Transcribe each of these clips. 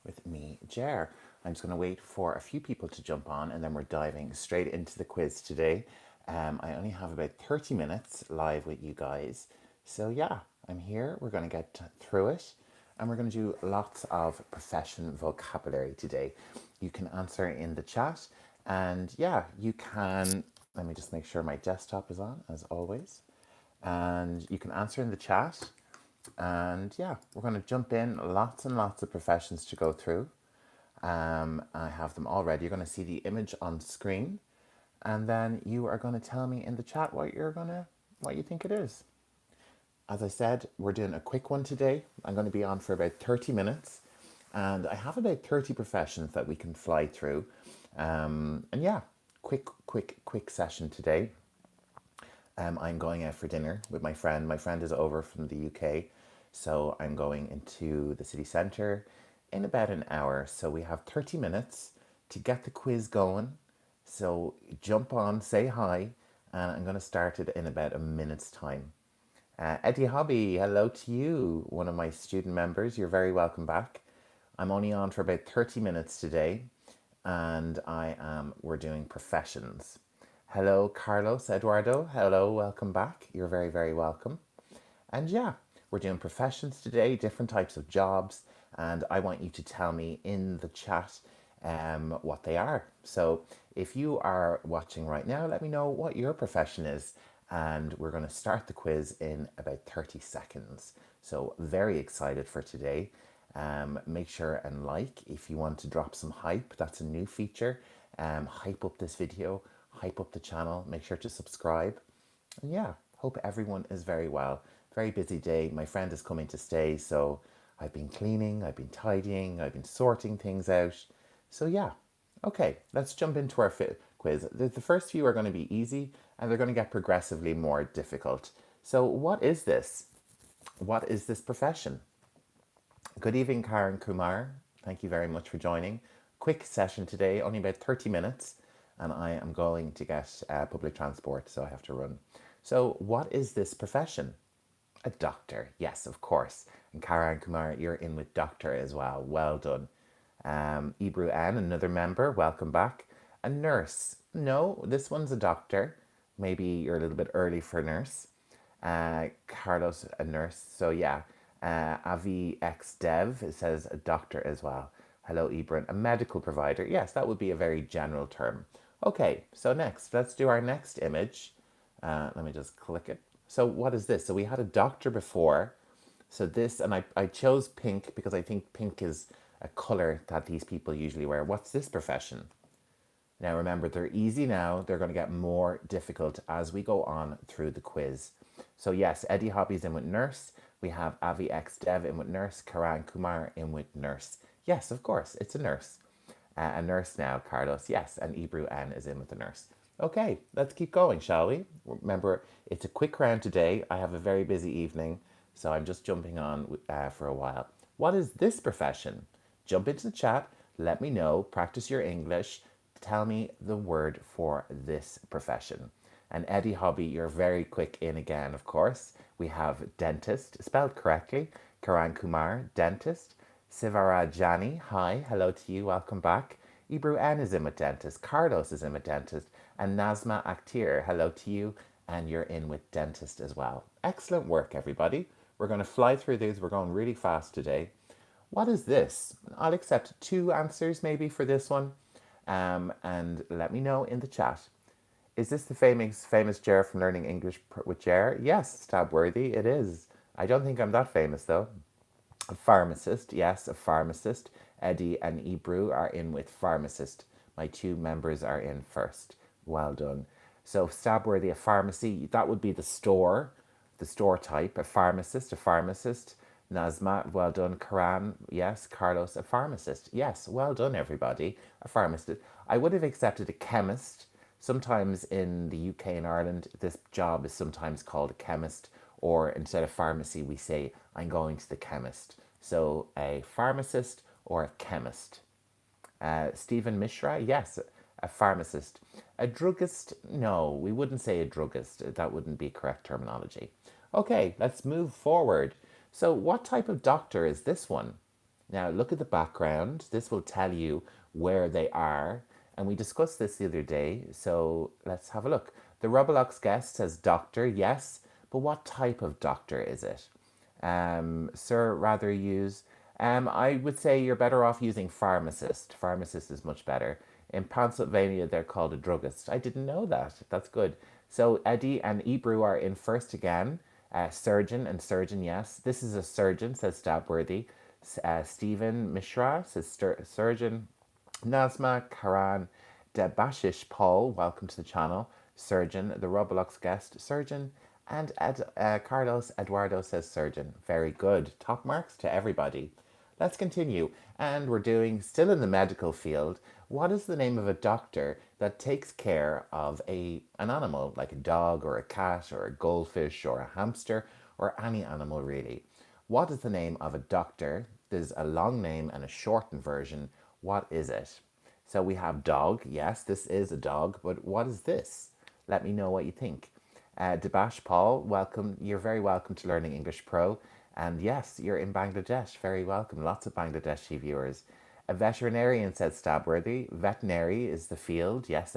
with me, Jer. I'm just going to wait for a few people to jump on and then we're diving straight into the quiz today. I only have about 30 minutes live with you guys. So, yeah, I'm here. We're going to get through it and we're going to do lots of profession vocabulary today. You can answer in the chat and, yeah, you can. Let me just make sure my desktop is on as always. And you can answer in the chat. And yeah, we're going to jump in. Lots and lots of professions to go through. I have them all ready. You're going to see the image on screen, and then you are going to tell me in the chat what you think it is. As I said, we're doing a quick one today. I'm going to be on for about 30 minutes, and I have about 30 professions that we can fly through. And yeah, quick session today. I'm going out for dinner with my friend. My friend is over from the UK, so I'm going into the city centre in about an hour. So we have 30 minutes to get the quiz going. So jump on, say hi, and I'm going to start it in about a minute's time. Eddie Hobby, hello to you, one of my student members. You're very welcome back. I'm only on for about 30 minutes today, and we're doing professions. Hello, Carlos Eduardo. Hello, welcome back. You're very, very welcome. And yeah, we're doing professions today, different types of jobs, and I want you to tell me in the chat what they are. So if you are watching right now, let me know what your profession is, and we're going to start the quiz in about 30 seconds. So very excited for today. Make sure and like if you want to drop some hype. That's a new feature. Hype up this video, hype up the channel. Make sure to subscribe. And yeah, hope everyone is very well. Very busy day. My friend is coming to stay, so I've been cleaning, I've been tidying, I've been sorting things out. So yeah, okay, let's jump into our quiz. The first few are going to be easy, and they're going to get progressively more difficult. So what is this? What is this profession? Good evening, Karen Kumar. Thank you very much for joining. Quick session today, only about 30 minutes, and I am going to get public transport, so I have to run. So, what is this profession? A doctor, yes, of course. And Karen Kumar, you're in with doctor as well. Well done. Ibru Ann, another member, welcome back. A nurse, no, this one's a doctor. Maybe you're a little bit early for nurse. Carlos, a nurse. So yeah, Avi X Dev, it says a doctor as well. Hello, Ibran, a medical provider. Yes, that would be a very general term. Okay, so next, let's do our next image. Let me just click it. So what is this? So we had a doctor before. So this, and I chose pink because I think pink is a color that these people usually wear. What's this profession? Now remember, they're easy now. They're going to get more difficult as we go on through the quiz. So yes, Eddie Hobby's in with nurse. We have Avi X Dev in with nurse. Karan Kumar in with nurse. Yes, of course, it's a nurse. A nurse now, Carlos. Yes, and Ibru N is in with the nurse. Okay, let's keep going, shall we? Remember, it's a quick round today. I have a very busy evening, so I'm just jumping on for a while. What is this profession? Jump into the chat. Let me know. Practice your English. Tell me the word for this profession. And Eddie Hobby, you're very quick in again, of course. We have dentist, spelled correctly. Karan Kumar, dentist. Sivarajani, hi, hello to you, welcome back. Ibru N is in with dentist. Carlos is in with dentist. And Nazma Akhtir, hello to you, and you're in with dentist as well. Excellent work, everybody. We're going to fly through these. We're going really fast today. What is this? I'll accept 2 answers maybe for this one. And let me know in the chat. Is this the famous Jer from Learning English with Jer? Yes, Stabworthy, it is. I don't think I'm that famous though. A pharmacist, yes, a pharmacist. Eddie and Ebru are in with pharmacist. My 2 members are in first. Well done. So Stabworthy, a pharmacy, that would be the store type. A pharmacist. Nazma, well done. Karan, yes. Carlos, a pharmacist. Yes, well done, everybody. A pharmacist. I would have accepted a chemist. Sometimes in the UK and Ireland, this job is sometimes called a chemist, or instead of pharmacy, we say, I'm going to the chemist. So a pharmacist or a chemist. Stephen Mishra, yes, a pharmacist. A druggist, no, we wouldn't say a druggist. That wouldn't be correct terminology. Okay, let's move forward. So what type of doctor is this one? Now, look at the background. This will tell you where they are. And we discussed this the other day, so let's have a look. The Roblox guest says doctor, yes, but what type of doctor is it? Sir, rather use. I would say you're better off using pharmacist. Pharmacist is much better. In Pennsylvania, they're called a druggist. I didn't know that. That's good. So Eddie and Ebru are in first again. Surgeon and surgeon, yes. This is a surgeon, says Stabworthy. Stephen Mishra says surgeon. Nazma Karan Debashish Paul, welcome to the channel. Surgeon, the Roblox guest, surgeon. And Carlos Eduardo says surgeon. Very good. Top marks to everybody. Let's continue. And we're doing, still in the medical field, what is the name of a doctor that takes care of an animal, like a dog or a cat or a goldfish or a hamster or any animal really? What is the name of a doctor? There's a long name and a shortened version. What is it? So we have dog. Yes, this is a dog, but what is this? Let me know what you think. Debash Paul, welcome. You're very welcome to Learning English Pro. And yes, you're in Bangladesh. Very welcome. Lots of Bangladeshi viewers. A veterinarian, said Stabworthy. Veterinary is the field. Yes,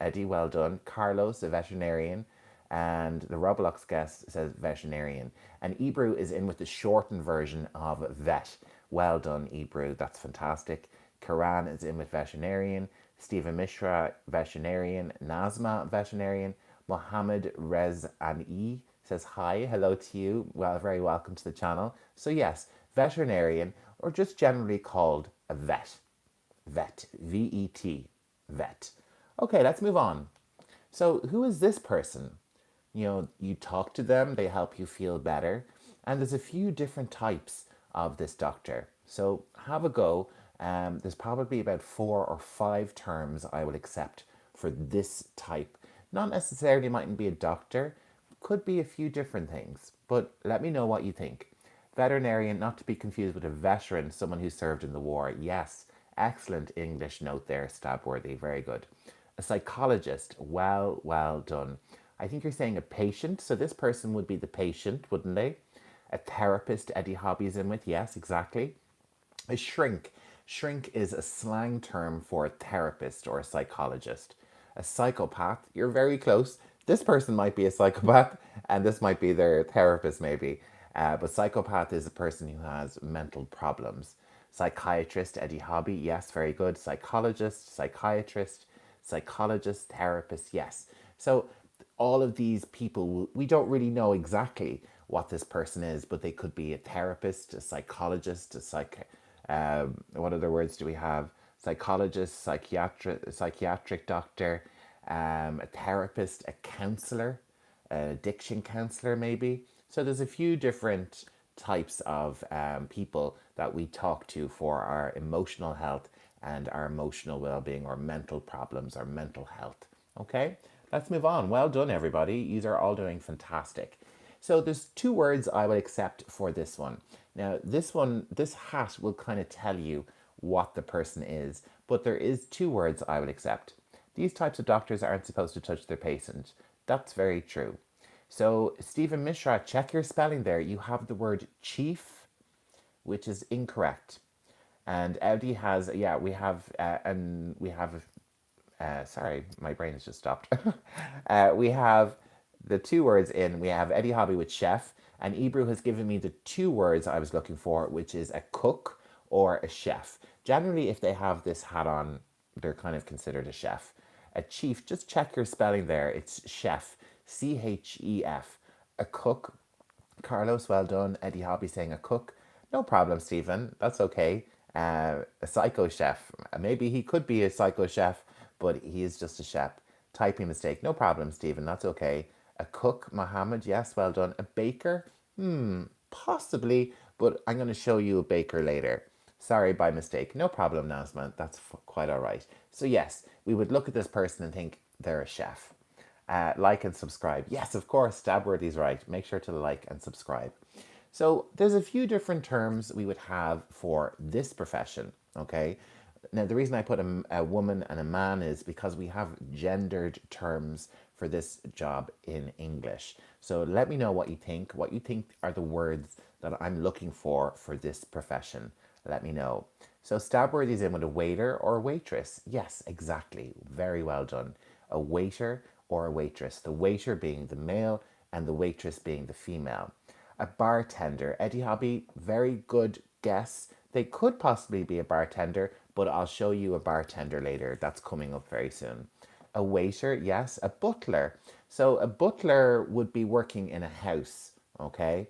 Eddie, well done. Carlos, a veterinarian. And the Roblox guest says veterinarian. And Ebru is in with the shortened version of vet. Well done, Ebru. That's fantastic. Karan is in with veterinarian. Stephen Mishra, veterinarian. Nazma, veterinarian. Mohammed Rezani says hi, hello to you. Well, very welcome to the channel. So yes, veterinarian, or just generally called a vet. Vet, V-E-T, vet. Okay, let's move on. So who is this person? You talk to them, they help you feel better. And there's a few different types of this doctor. So have a go. There's probably about 4 or 5 terms I will accept for this type. Not necessarily mightn't be a doctor, could be a few different things, but let me know what you think. Veterinarian, not to be confused with a veteran, someone who served in the war. Yes, excellent English note there, Stabworthy, very good. A psychologist, well done. I think you're saying a patient, so this person would be the patient, wouldn't they? A therapist, Eddie Hobby's in with, yes, exactly. A shrink. Shrink is a slang term for a therapist or a psychologist. A psychopath, you're very close. This person might be a psychopath, and this might be their therapist, maybe. But psychopath is a person who has mental problems. Psychiatrist, Eddie Hobby, yes, very good. Psychologist, therapist, yes. So all of these people, we don't really know exactly what this person is, but they could be a therapist, a psychologist, what other words do we have? Psychologist, psychiatric doctor, a therapist, a counselor, an addiction counselor, maybe. So there's a few different types of people that we talk to for our emotional health and our emotional well-being or mental problems or mental health. Okay, let's move on. Well done, everybody. You are all doing fantastic. So there's 2 words I would accept for this one. Now, this hat will kind of tell you what the person is, but there is 2 words I would accept. These types of doctors aren't supposed to touch their patient. That's very true. So, Stephen Mishra, check your spelling there. You have the word chief, which is incorrect. And Eddie has, yeah, sorry, my brain has just stopped. We have the 2 words in. We have Eddie Hobby with chef, and Ebru has given me the 2 words I was looking for, which is a cook or a chef. Generally, if they have this hat on, they're kind of considered a chef. A chief, just check your spelling there. It's chef, C-H-E-F. A cook, Carlos, well done. Eddie Hobby saying a cook. No problem, Stephen. That's okay. A psycho chef. Maybe he could be a psycho chef, but he is just a chef. Typing mistake. No problem, Stephen. That's okay. A cook, Mohammed. Yes, well done. A baker. Possibly, but I'm going to show you a baker later. Sorry, by mistake. No problem, Nazma. That's quite all right. So yes, we would look at this person and think they're a chef. Like and subscribe. Yes, of course, Stabworthy's right. Make sure to like and subscribe. So there's a few different terms we would have for this profession, okay? Now, the reason I put a woman and a man is because we have gendered terms for this job in English. So let me know what you think are the words that I'm looking for this profession. Let me know. So Stabworthy's in with a waiter or a waitress. Yes, exactly. Very well done. A waiter or a waitress. The waiter being the male and the waitress being the female. A bartender. Eddie Hobby, very good guess. They could possibly be a bartender, but I'll show you a bartender later. That's coming up very soon. A waiter, yes. A butler. So a butler would be working in a house, okay?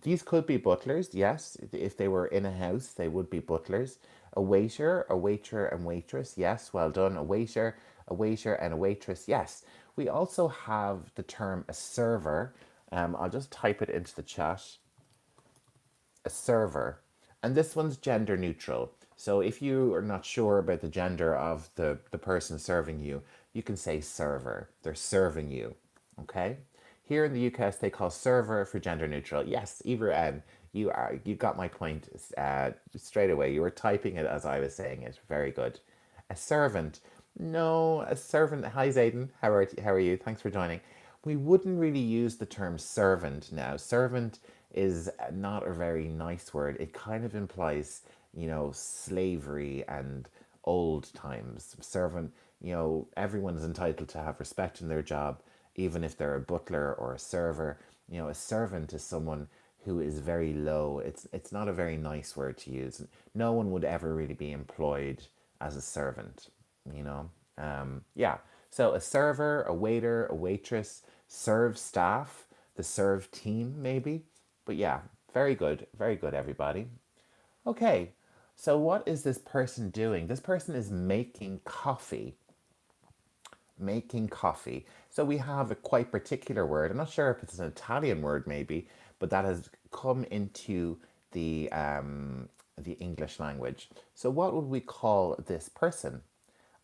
These could be butlers, yes. If they were in a house, they would be butlers. A waiter, a waiter and waitress, yes, well done. A waiter and a waitress, yes. We also have the term a server. I'll just type it into the chat. A server. And this one's gender neutral. So if you are not sure about the gender of the person serving you, you can say server. They're serving you. Okay? Here in the UK, they call server for gender neutral. Yes, Ibra N, you got my point straight away. You were typing it as I was saying it. Very good. A servant. No, a servant. Hi Zayden, how are you? Thanks for joining. We wouldn't really use the term servant now. Servant is not a very nice word. It kind of implies, slavery and old times. Servant, everyone's entitled to have respect in their job, even if they're a butler or a server. A servant is someone who is very low. It's not a very nice word to use. No one would ever really be employed as a servant, you know. Yeah. So a server, a waiter, a waitress, serve staff, the serve team maybe. But yeah, very good, everybody. Okay, so what is this person doing? This person is making coffee. Making coffee. So we have a quite particular word. I'm not sure if it's an Italian word, maybe, but that has come into the English language. So what would we call this person?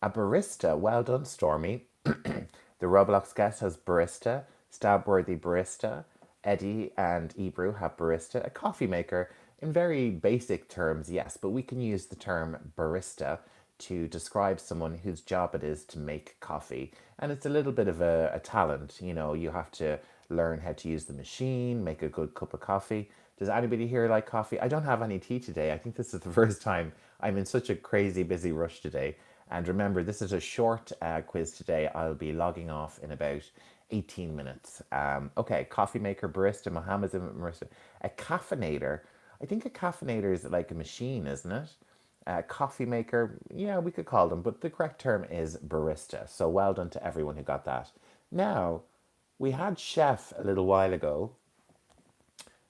A barista. Well done, Stormy. The Roblox guest has barista. Stabworthy barista. Eddie and Ebru have barista. A coffee maker. In very basic terms, yes, but we can use the term barista to describe someone whose job it is to make coffee. And it's a little bit of a talent. You have to learn how to use the machine, make a good cup of coffee. Does anybody here like coffee? I don't have any tea today. I think this is the first time. I'm in such a crazy busy rush today. And remember, this is a short quiz today. I'll be logging off in about 18 minutes. Okay, coffee maker, barista, Mohammed's a barista. A caffeinator. I think a caffeinator is like a machine, isn't it? Coffee maker, yeah, we could call them, but the correct term is barista. So well done to everyone who got that. Now, we had chef a little while ago,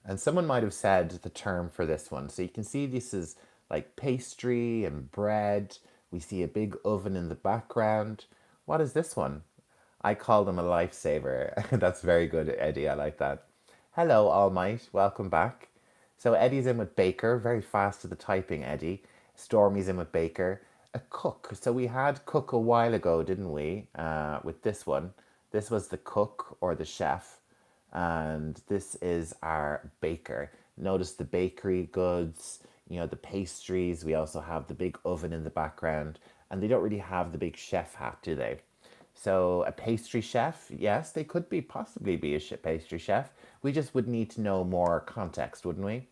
and someone might have said the term for this one. So you can see this is like pastry and bread. We see a big oven in the background. What is this one? I call them a lifesaver. That's very good, Eddie. I like that. Hello, All Might. Welcome back. So Eddie's in with Baker. Very fast to the typing, Eddie. Stormy's in with Baker. A cook. So we had cook a while ago, didn't we? With this one. This was the cook or the chef. And this is our baker. Notice the bakery goods, the pastries. We also have the big oven in the background. And they don't really have the big chef hat, do they? So a pastry chef, yes, they could be possibly be a pastry chef. We just would need to know more context, wouldn't we?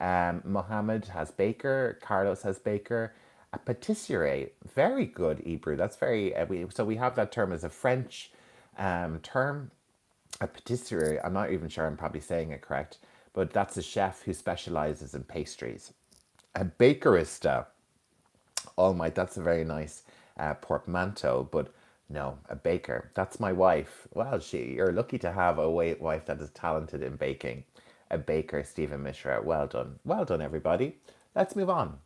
Mohammed has baker, Carlos has baker, a patisserie. Very good, Ebru. That's very. So we have that term as a French term. A patisserie. I'm not even sure I'm probably saying it correct, but that's a chef who specializes in pastries. A bakerista. Oh my, that's a very nice portmanteau, but no, a baker. That's my wife. Well, you're lucky to have a wife that is talented in baking. A baker, Stephen Mishra. Well done. Well done, everybody. Let's move on.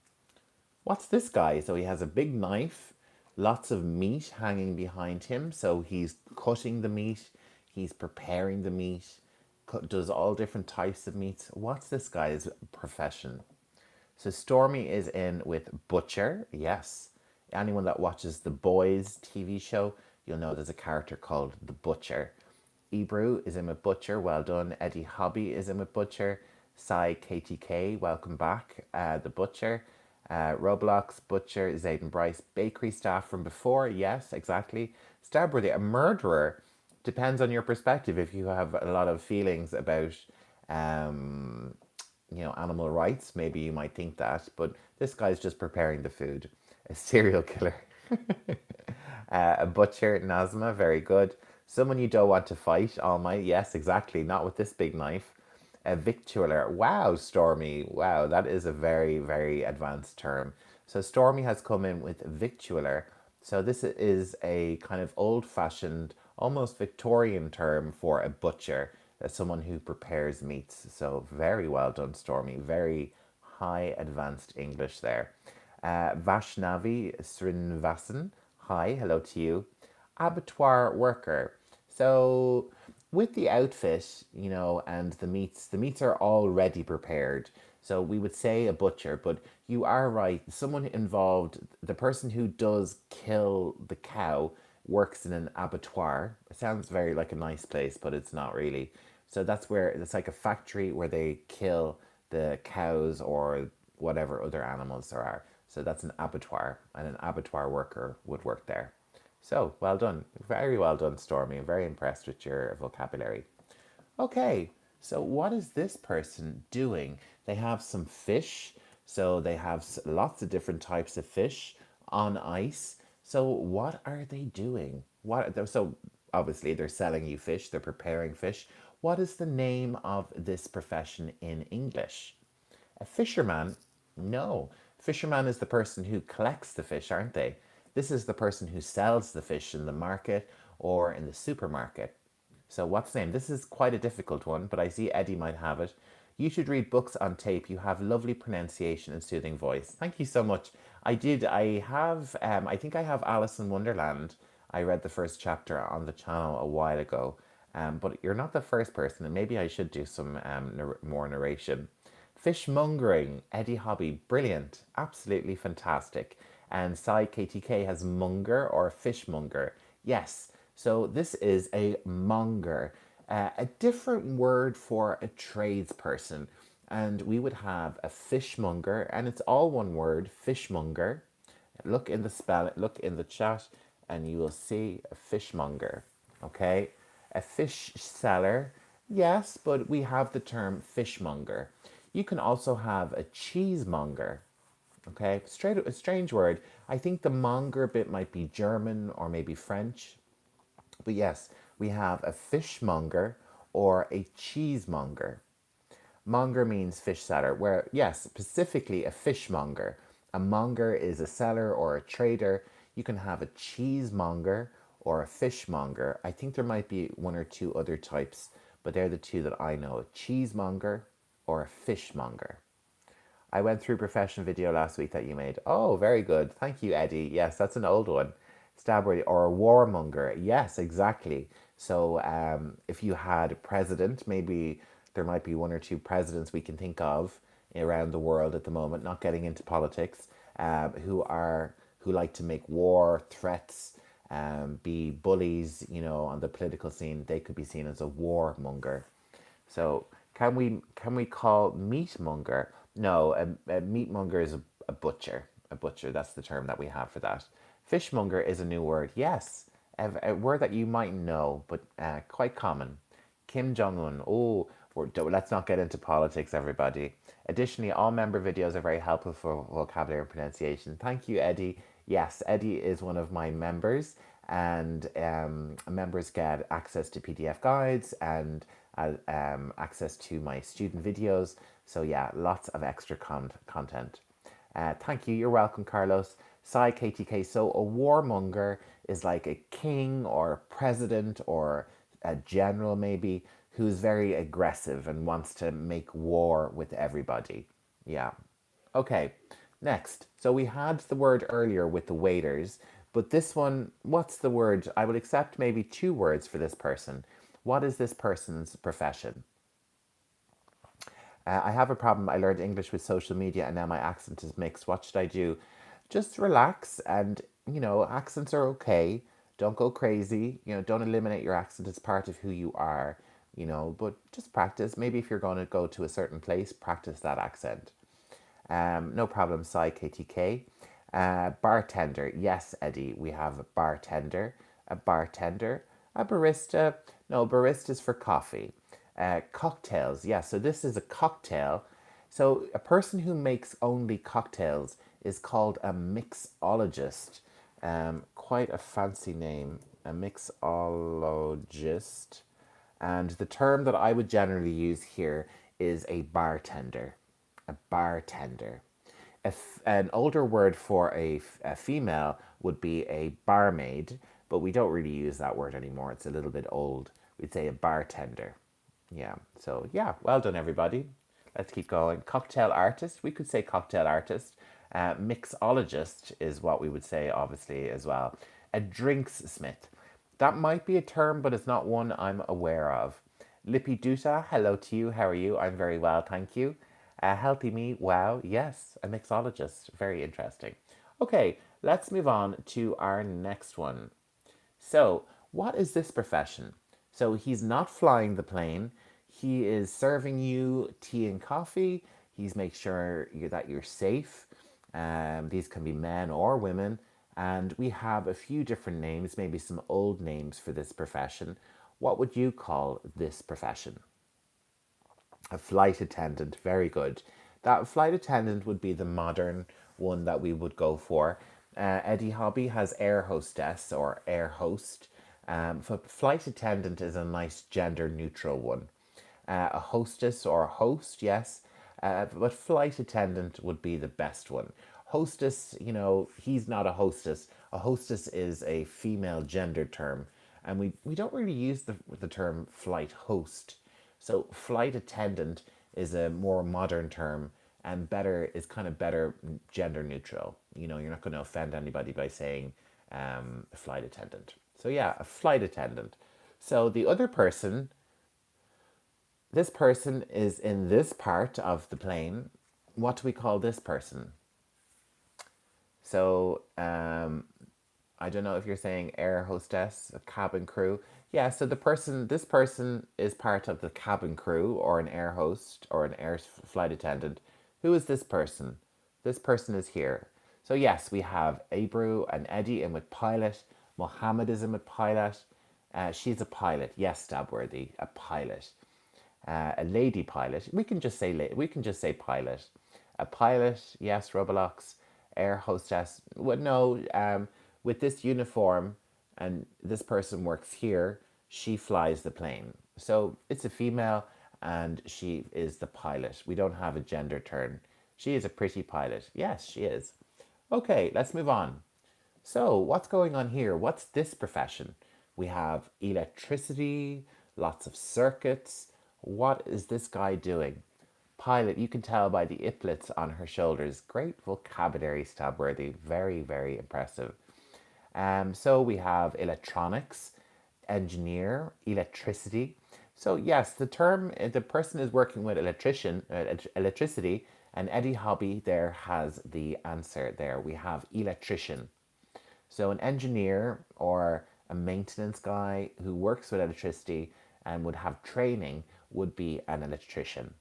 What's this guy? So he has a big knife, lots of meat hanging behind him. So he's cutting the meat, he's preparing the meat, does all different types of meats. What's this guy's profession? So Stormy is in with butcher. Yes. Anyone that watches the Boys TV show, you'll know there's a character called the Butcher. Ebru is in with butcher. Well done. Eddie Hobby is in with butcher. Sai KTK, welcome back. The butcher. Roblox, butcher, Zayden Bryce, bakery staff from before. Yes, exactly. Starbrother, a murderer. Depends on your perspective. If you have a lot of feelings about animal rights. Maybe you might think that, but this guy's just preparing the food. A serial killer. A butcher, Nazma, very good. Someone you don't want to fight, All Might. Yes, exactly. Not with this big knife. A victualler. Wow, Stormy. Wow, that is a very, very advanced term. So Stormy has come in with victualler. So this is a kind of old-fashioned, almost Victorian term for a butcher, someone who prepares meats. So very well done, Stormy. Very high advanced English there. Vaishnavi Srinvasan, hi, hello to you. Abattoir worker. So with the outfit, and the meats are already prepared. So we would say a butcher, but you are right. Someone involved, the person who does kill the cow works in an abattoir. It sounds very like a nice place, but it's not really. So that's where it's like a factory where they kill the cows or whatever other animals there are. So that's an abattoir, and an abattoir worker would work there. So well done. Very well done, Stormy. I'm very impressed with your vocabulary. Okay, so what is this person doing? They have some fish. So they have lots of different types of fish on ice. So what are they doing? So obviously they're selling you fish, they're preparing fish. What is the name of this profession in English? A fisherman? No. Fisherman is the person who collects the fish, aren't they? This is the person who sells the fish in the market or in the supermarket. So what's the name? This is quite a difficult one, but I see Eddie might have it. You should read books on tape. You have lovely pronunciation and soothing voice. Thank you so much. I did. I have. I think I have Alice in Wonderland. I read the first chapter on the channel a while ago. But you're not the first person, and maybe I should do some more narration. Fishmongering, Eddie Hobby, brilliant, absolutely fantastic. And Sai KTK has monger or fishmonger. Yes, so this is a monger, a different word for a tradesperson. And we would have a fishmonger, and it's all one word, fishmonger. Look in the look in the chat, and you will see a fishmonger. Okay, a fish seller, yes, but we have the term fishmonger. You can also have a cheesemonger. Okay, straight a strange word. I think the monger bit might be German or maybe French. But yes, we have a fishmonger or a cheesemonger. Monger means fish seller, where, yes, specifically a fishmonger. A monger is a seller or a trader. You can have a cheesemonger or a fishmonger. I think there might be one or two other types, but they're the two that I know, a cheesemonger or a fishmonger. I went through profession video last week that you made. Oh, very good. Thank you, Eddie. Yes, that's an old one. Stabber or a warmonger. Yes, exactly. So if you had a president, maybe there might be one or two presidents we can think of around the world at the moment, not getting into politics, who like to make war threats, be bullies, on the political scene. They could be seen as a warmonger. So can we call meatmonger? No, a meatmonger is a butcher. A butcher. That's the term that we have for that. Fishmonger is a new word. Yes, a word that you might know, but quite common. Kim Jong Un. Oh, let's not get into politics, everybody. Additionally, all member videos are very helpful for vocabulary and pronunciation. Thank you, Eddie. Yes, Eddie is one of my members, and members get access to PDF guides and access to my student videos. So yeah, lots of extra content. Thank you. You're welcome, Carlos. Sai KTK. So a warmonger is like a king or a president or a general maybe who's very aggressive and wants to make war with everybody. Yeah. Okay. Next. So we had the word earlier with the waiters, but this one, what's the word? I would accept maybe two words for this person. What is this person's profession? I have a problem. I learned English with social media and now my accent is mixed. What should I do? Just relax and, accents are okay. Don't go crazy. Don't eliminate your accent. It's part of who you are, but just practice. Maybe if you're going to go to a certain place, practice that accent. No problem, Sai KTK. Bartender. Yes, Eddie, we have a bartender, a bartender, a barista. No, barista's for coffee. Cocktails. Yeah, so this is a cocktail. So a person who makes only cocktails is called a mixologist. Quite a fancy name, a mixologist. And the term that I would generally use here is a bartender. A bartender. An older word for a female would be a barmaid, but we don't really use that word anymore. It's a little bit old. We'd say a bartender. Yeah. So, yeah, well done, everybody. Let's keep going. Cocktail artist. We could say cocktail artist. Mixologist is what we would say, obviously, as well. A drinks smith. That might be a term, but it's not one I'm aware of. Lippy Duta, hello to you. How are you? I'm very well, thank you. Healthy me, wow, yes, a mixologist. Very interesting. Okay, let's move on to our next one. So, what is this profession? So, he's not flying the plane. He is serving you tea and coffee. He's make sure that you're safe. These can be men or women. And we have a few different names, maybe some old names for this profession. What would you call this profession? A flight attendant, very good. That flight attendant would be the modern one that we would go for. Eddie Hobby has air hostess or air host. But flight attendant is a nice gender neutral one. A hostess or a host, yes, but flight attendant would be the best one. Hostess, he's not a hostess. A hostess is a female gender term, and we don't really use the term flight host. So flight attendant is a more modern term, and better is kind of better gender neutral. You're not going to offend anybody by saying a flight attendant. So yeah, a flight attendant. So the other person, this person is in this part of the plane. What do we call this person? So I don't know if you're saying air hostess, a cabin crew. Yeah, so this person is part of the cabin crew or an air host or an air flight attendant. Who is this person? This person is here. So yes, we have Abru and Eddie in with pilot. Mohammed is in with pilot. She's a pilot. Yes, Stabworthy, a pilot. A lady pilot. We can just say pilot. A pilot, yes, Roblox. Air hostess. Well, no, with this uniform and this person works here, she flies the plane. So it's a female and she is the pilot. We don't have a gender term. She is a pretty pilot. Yes, she is. Okay, let's move on. So, what's going on here? What's this profession? We have electricity, lots of circuits. What is this guy doing? Pilot, you can tell by the iplets on her shoulders. Great vocabulary, Stabworthy. Very, very impressive. So we have electronics, engineer, electricity. So yes, the person is working with electricity, and Eddie Hobby there has the answer there. We have electrician. So an engineer or a maintenance guy who works with electricity and would have training would be an electrician.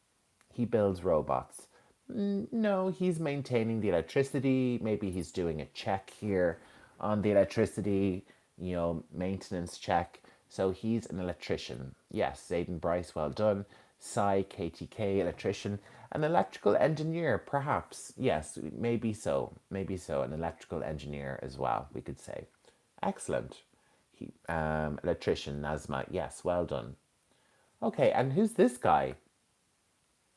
He builds robots. No, he's maintaining the electricity. Maybe he's doing a check here on the electricity, maintenance check. So he's an electrician. Yes, Zayden Bryce, well done. Sai, KTK, electrician. An electrical engineer, perhaps. Yes, maybe so. Maybe so. An electrical engineer as well, we could say. Excellent. Electrician, Nazma. Yes, well done. Okay, and who's this guy?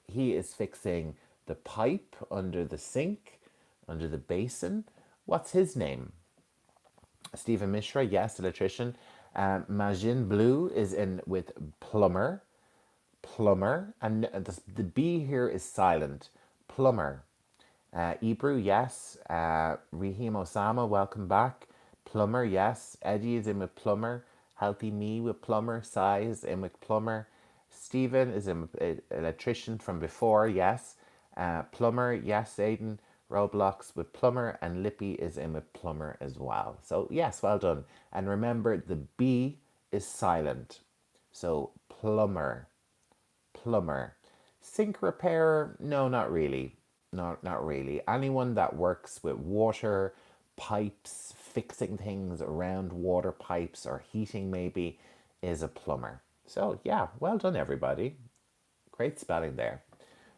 He is fixing the pipe under the sink, under the basin. What's his name? Stephen Mishra, yes, electrician. Majin Blue is in with plumber. Plumber. And the B here is silent. Plumber. Ebru, yes. Rahim Osama, welcome back. Plumber, yes. Eddie is in with plumber. Healthy Me with plumber. Sai is in with plumber. Stephen is an electrician from before, yes. Plumber, yes, Aiden. Roblox with plumber, and Lippy is in with plumber as well. So yes, well done. And remember, the B is silent. So plumber, plumber. Sink repairer, no, not really. Not really. Anyone that works with water, pipes, fixing things around water pipes or heating maybe is a plumber. So yeah, well done everybody. Great spelling there.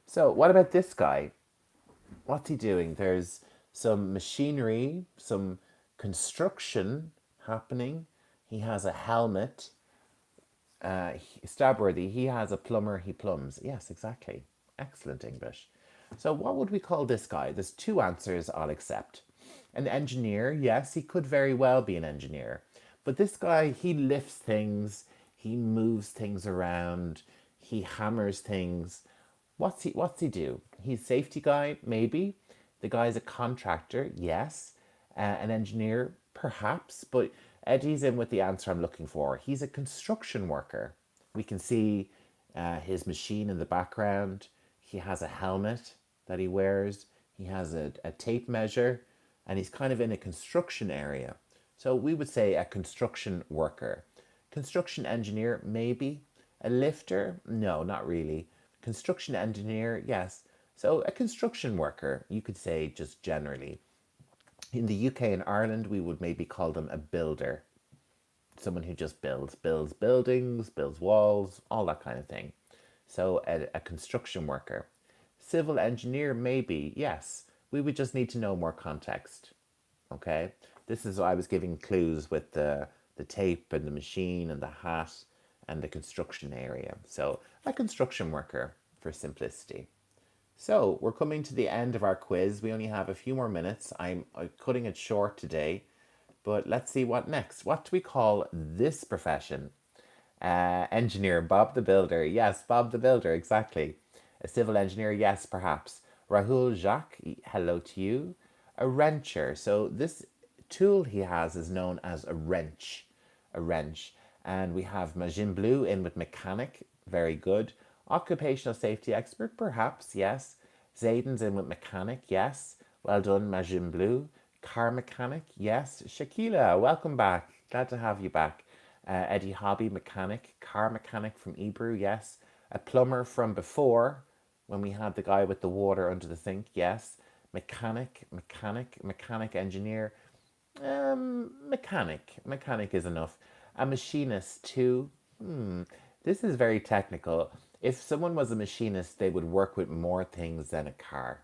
So what about this guy? What's he doing? There's some machinery, some construction happening. He has a helmet. Stabworthy, he has a plumber, he plums. Yes, exactly. Excellent English. So, what would we call this guy? There's two answers I'll accept. An engineer, yes, he could very well be an engineer. But this guy, he lifts things, he moves things around, he hammers things. What's he do? He's a safety guy, maybe. The guy's a contractor, yes. An engineer, perhaps. But Eddie's in with the answer I'm looking for. He's a construction worker. We can see his machine in the background. He has a helmet that he wears. He has a tape measure, and he's kind of in a construction area. So we would say a construction worker. Construction engineer, maybe. A lifter? No, not really. Construction engineer, yes. So a construction worker, you could say just generally. In the UK and Ireland, we would maybe call them a builder. Someone who just builds buildings, builds walls, all that kind of thing. So a construction worker. Civil engineer, maybe, yes. We would just need to know more context. Okay? This is why I was giving clues with the tape and the machine and the hat and the construction area. So a construction worker for simplicity. So we're coming to the end of our quiz. We only have a few more minutes. I'm cutting it short today, but let's see what next. What do we call this profession? Engineer, Bob the Builder. Yes, Bob the Builder, exactly. A civil engineer, yes, perhaps. Rahul Jacques, hello to you. A wrencher. So this tool he has is known as a wrench. A wrench. And we have Majin Blue in with mechanic. Very good. Occupational safety expert, perhaps, yes. Zayden's in with mechanic, yes. Well done, Majin Blue. Car mechanic, yes. Shakila, welcome back. Glad to have you back. Eddie Hobby, mechanic. Car mechanic from Ebrew, yes. A plumber from before, when we had the guy with the water under the sink, yes. Mechanic engineer. Mechanic is enough. A machinist too. This is very technical. If someone was a machinist, they would work with more things than a car.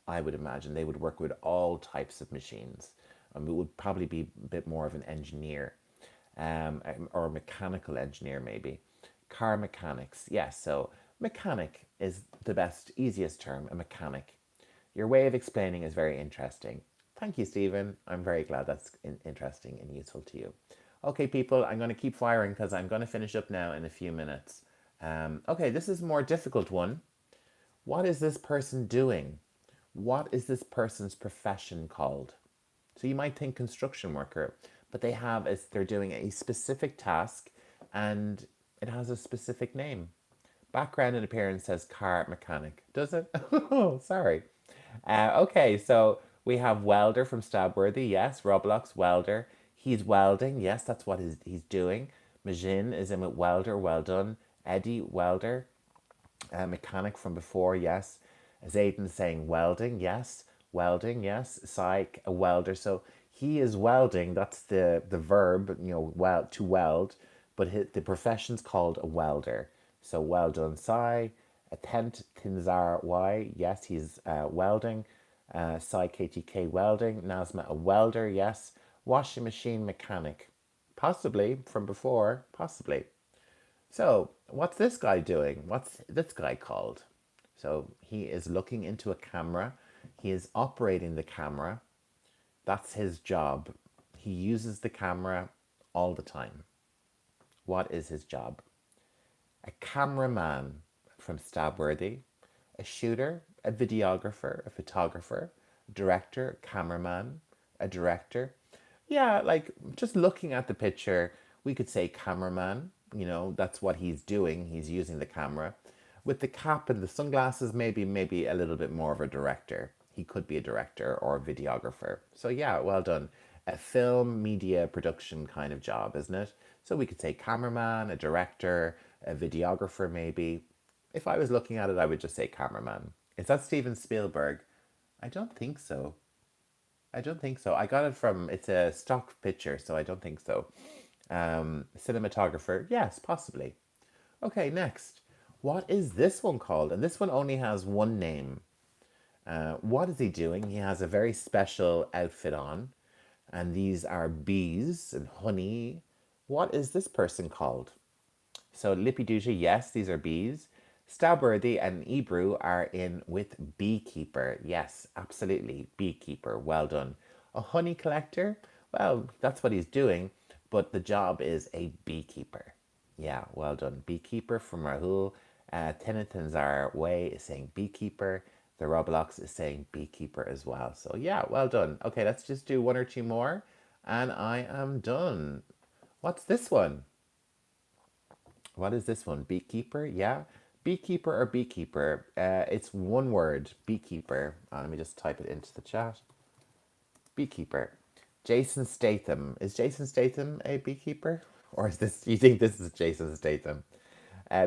I would imagine they would work with all types of machines. It would probably be a bit more of an engineer, or a mechanical engineer maybe. Car mechanics, yes. So mechanic is the best, easiest term. A mechanic. Your way of explaining is very interesting. Thank you, Stephen. I'm very glad that's interesting and useful to you. Okay, people, I'm going to keep firing because I'm going to finish up now in a few minutes. Okay, this is a more difficult one. What is this person doing? What is this person's profession called? So you might think construction worker, but they're doing a specific task and it has a specific name. Background and appearance says car mechanic. Does it? Oh, sorry. Okay, so we have welder from Stabworthy. Yes, Roblox welder. He's welding. Yes, that's what he's doing. Majin is in with welder. Well done. Eddie welder. Mechanic from before. Yes. Zayden saying welding. Yes. Welding. Yes. Psych a welder. So he is welding. That's the verb. To weld. But the profession's called a welder. So well done, Sai. Atent Tinzar Y. Yes, he's welding. Sai KTK welding. Nazma a welder. Yes. Washing machine mechanic. Possibly from before. Possibly. So what's this guy doing? What's this guy called? So he is looking into a camera. He is operating the camera. That's his job. He uses the camera all the time. What is his job? A cameraman from Stabworthy, a shooter, a videographer, a photographer, a director, cameraman, a director. Yeah, like just looking at the picture, we could say cameraman. That's what he's doing. He's using the camera. With the cap and the sunglasses, maybe a little bit more of a director. He could be a director or a videographer. So yeah, well done. A film media production kind of job, isn't it? So we could say cameraman, a director, a videographer maybe. If I was looking at it, I would just say cameraman. Is that Steven Spielberg? I don't think so. I don't think so. I got it from, it's a stock picture, so I don't think so. Cinematographer, yes, possibly. Okay, next. What is this one called? And this one only has one name. What is he doing? He has a very special outfit on, and these are bees and honey. What is this person called? So Lippy Duty, yes, these are bees. Stabworthy and Ebrew are in with beekeeper. Yes, absolutely, beekeeper. Well done. A honey collector? Well, that's what he's doing, but the job is a beekeeper. Yeah, well done. Beekeeper from Rahul. Tenetans are way is saying beekeeper. The Roblox is saying beekeeper as well. So yeah, well done. Okay, let's just do one or two more, and I am done. What's this one? What is this one? Beekeeper? Yeah. Beekeeper or beekeeper? It's one word. Beekeeper. Let me just type it into the chat. Beekeeper. Jason Statham. Is Jason Statham a beekeeper? Or is this, you think this is Jason Statham?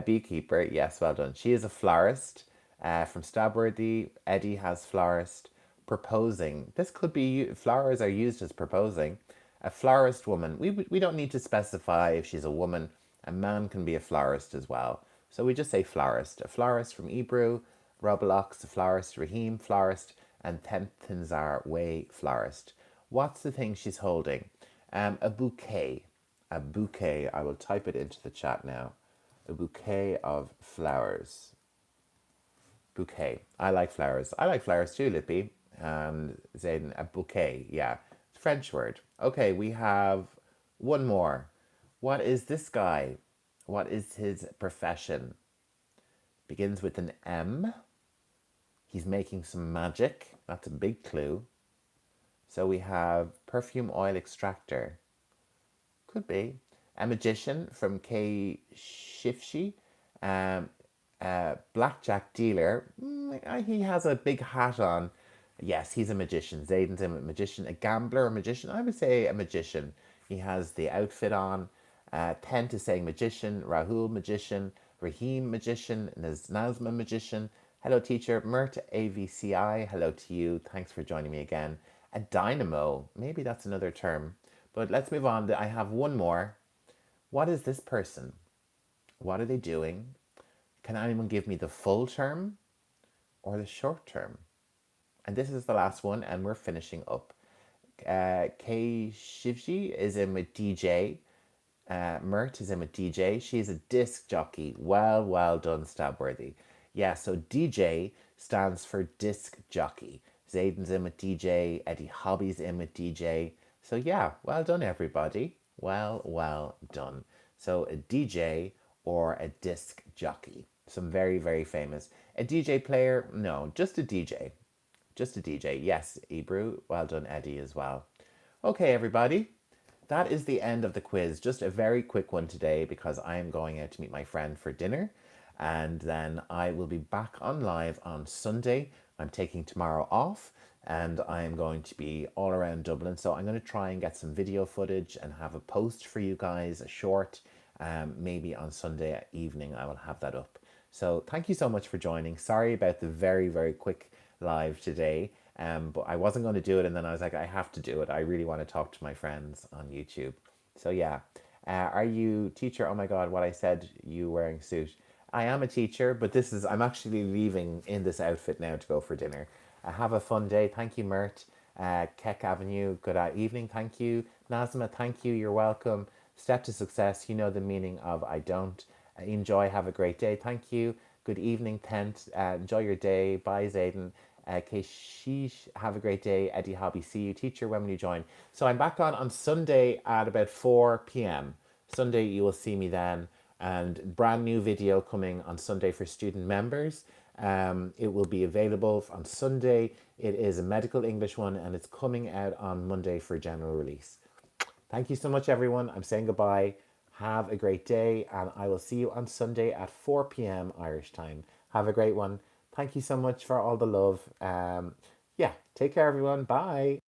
Beekeeper. Yes, well done. She is a florist. From Stabworthy, Eddie has florist. Proposing. This could be, flowers are used as proposing. A florist woman. We don't need to specify if she's a woman. A man can be a florist as well. So we just say florist. A florist from Ebrew, Roblox, a florist, Raheem, florist, and Tenthinzar Way, florist. What's the thing she's holding? A bouquet. A bouquet. I will type it into the chat now. A bouquet of flowers. Bouquet. I like flowers. I like flowers too, Lippy. Zayden, a bouquet. Yeah. French word. Okay, we have one more. What is this guy? What is his profession? Begins with an M. He's making some magic. That's a big clue. So we have perfume oil extractor. Could be. A magician from K. Shifshi. Um, blackjack dealer. He has a big hat on. Yes, he's a magician. Zayden's a magician. A gambler, a magician. I would say a magician. He has the outfit on. Tent is saying magician. Rahul, magician. Raheem, magician. Nazma, magician. Hello, teacher. Mert, AVCI. Hello to you. Thanks for joining me again. A dynamo. Maybe that's another term. But let's move on. I have one more. What is this person? What are they doing? Can anyone give me the full term or the short term? And this is the last one, and we're finishing up. Kay Shivji is in with DJ. Mert is in with DJ. She's a disc jockey. Well done, Stabworthy. Yeah, so DJ stands for disc jockey. Zayden's in with DJ. Eddie Hobby's in with DJ. So yeah, well done, everybody. Well done. So a DJ or a disc jockey. Some very famous. A DJ player? No, just a DJ. Just a DJ. Yes, Ebrew. Well done, Eddie, as well. Okay, everybody. That is the end of the quiz. Just a very quick one today because I am going out to meet my friend for dinner. And then I will be back on live on Sunday. I'm taking tomorrow off and I'm going to be all around Dublin. So I'm going to try and get some video footage and have a post for you guys, a short. Maybe on Sunday evening I will have that up. So thank you so much for joining. Sorry about the very quick live today. But I wasn't going to do it, and then I was like, I have to do it. I really want to talk to my friends on YouTube. So yeah, are you teacher? Oh my God, what I said, you wearing suit. I am a teacher, but I'm actually leaving in this outfit now to go for dinner. Have a fun day. Thank you, Mert. Keck Avenue, good evening. Thank you. Nazma, thank you. You're welcome. Step to success. You know the meaning of I don't. Enjoy. Have a great day. Thank you. Good evening, Tent. Enjoy your day. Bye, Zayden. Keshish, have a great day. Eddie Hobby, see you. Teacher, when will you join? So I'm back on Sunday at about 4 p.m. Sunday, you will see me then. And brand new video coming on Sunday for student members. It will be available on Sunday. It is a medical English one and it's coming out on Monday for general release. Thank you so much, everyone. I'm saying goodbye. Have a great day, and I will see you on Sunday at 4 p.m. Irish time. Have a great one. Thank you so much for all the love. Yeah, take care, everyone. Bye.